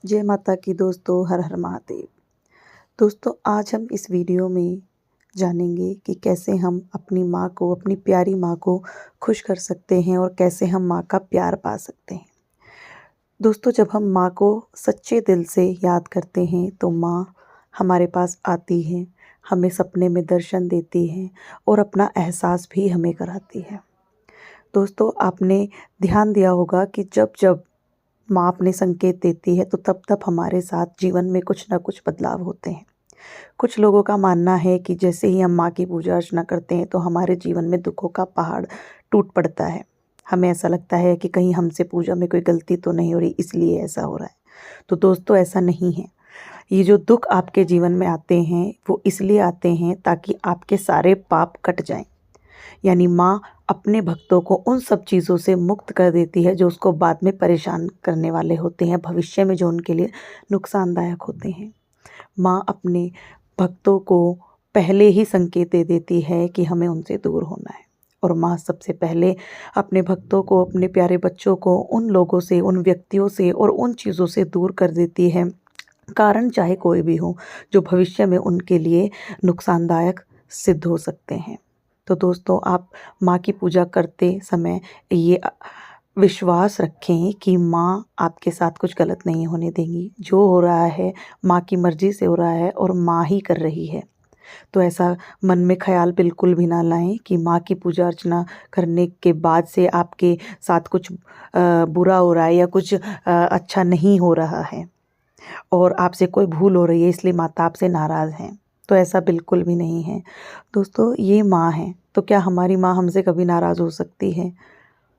जय माता की दोस्तों, हर हर महादेव। दोस्तों, आज हम इस वीडियो में जानेंगे कि कैसे हम अपनी माँ को, अपनी प्यारी माँ को खुश कर सकते हैं और कैसे हम माँ का प्यार पा सकते हैं। दोस्तों, जब हम माँ को सच्चे दिल से याद करते हैं तो माँ हमारे पास आती है, हमें सपने में दर्शन देती है और अपना एहसास भी हमें कराती है। दोस्तों, आपने ध्यान दिया होगा कि जब जब माँ अपने संकेत देती है तो तब तब हमारे साथ जीवन में कुछ ना कुछ बदलाव होते हैं। कुछ लोगों का मानना है कि जैसे ही हम माँ की पूजा अर्चना करते हैं तो हमारे जीवन में दुखों का पहाड़ टूट पड़ता है। हमें ऐसा लगता है कि कहीं हमसे पूजा में कोई गलती तो नहीं हो रही, इसलिए ऐसा हो रहा है। तो दोस्तों, ऐसा नहीं है। ये जो दुख आपके जीवन में आते हैं वो इसलिए आते हैं ताकि आपके सारे पाप कट जाएं। यानी माँ अपने भक्तों को उन सब चीज़ों से मुक्त कर देती है जो उसको बाद में परेशान करने वाले होते हैं, भविष्य में जो उनके लिए नुकसानदायक होते हैं। माँ अपने भक्तों को पहले ही संकेत दे देती है कि हमें उनसे दूर होना है, और माँ सबसे पहले अपने भक्तों को, अपने प्यारे बच्चों को उन लोगों से, उन व्यक्तियों से और उन चीज़ों से दूर कर देती है, कारण चाहे कोई भी हो, जो भविष्य में उनके लिए नुकसानदायक सिद्ध हो सकते हैं। तो दोस्तों, आप माँ की पूजा करते समय ये विश्वास रखें कि माँ आपके साथ कुछ गलत नहीं होने देंगी। जो हो रहा है माँ की मर्ज़ी से हो रहा है और माँ ही कर रही है। तो ऐसा मन में ख़्याल बिल्कुल भी ना लाएं कि माँ की पूजा अर्चना करने के बाद से आपके साथ कुछ बुरा हो रहा है या कुछ अच्छा नहीं हो रहा है और आपसे कोई भूल हो रही है इसलिए माता आपसे नाराज़ हैं। तो ऐसा बिल्कुल भी नहीं है। दोस्तों, ये माँ है, तो क्या हमारी माँ हमसे कभी नाराज़ हो सकती है?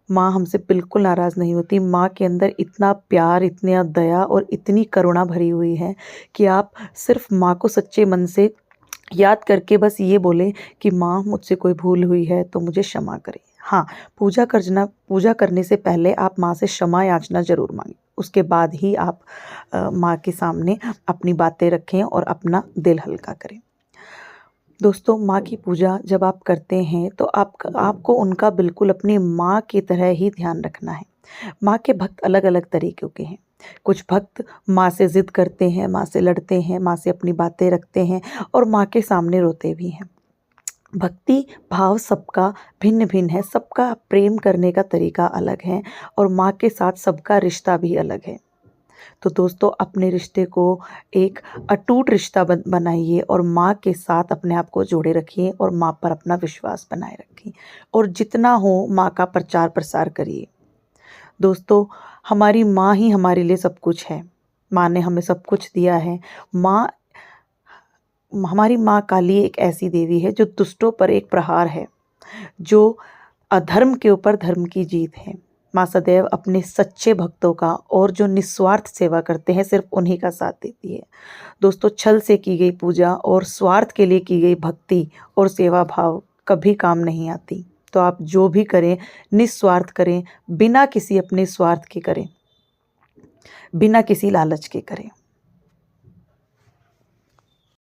माँ हमसे बिल्कुल नाराज़ नहीं होती। माँ के अंदर इतना प्यार, इतना दया और इतनी करुणा भरी हुई है कि आप सिर्फ़ माँ को सच्चे मन से याद करके बस ये बोलें कि माँ, मुझसे कोई भूल हुई है तो मुझे क्षमा करें। हाँ, पूजा करने से पहले आप माँ से क्षमा याचना ज़रूर मांगें। उसके बाद ही आप माँ के सामने अपनी बातें रखें और अपना दिल हल्का करें। दोस्तों, माँ की पूजा जब आप करते हैं तो आपको उनका बिल्कुल अपनी माँ की तरह ही ध्यान रखना है। माँ के भक्त अलग अलग तरीक़ों के हैं। कुछ भक्त माँ से ज़िद करते हैं, माँ से लड़ते हैं, माँ से अपनी बातें रखते हैं और माँ के सामने रोते भी हैं। भक्ति भाव सबका भिन्न भिन्न है, सबका प्रेम करने का तरीका अलग है और माँ के साथ सबका रिश्ता भी अलग है। तो दोस्तों, अपने रिश्ते को एक अटूट रिश्ता बनाइए और माँ के साथ अपने आप को जोड़े रखिए और माँ पर अपना विश्वास बनाए रखिए और जितना हो माँ का प्रचार प्रसार करिए। दोस्तों, हमारी माँ ही हमारे लिए सब कुछ है। माँ ने हमें सब कुछ दिया है। हमारी माँ काली एक ऐसी देवी है जो दुष्टों पर एक प्रहार है, जो अधर्म के ऊपर धर्म की जीत है। माँ सदैव अपने सच्चे भक्तों का और जो निस्वार्थ सेवा करते हैं सिर्फ उन्हीं का साथ देती है। दोस्तों, छल से की गई पूजा और स्वार्थ के लिए की गई भक्ति और सेवा भाव कभी काम नहीं आती। तो आप जो भी करें निस्वार्थ करें, बिना किसी अपने स्वार्थ के करें, बिना किसी लालच के करें।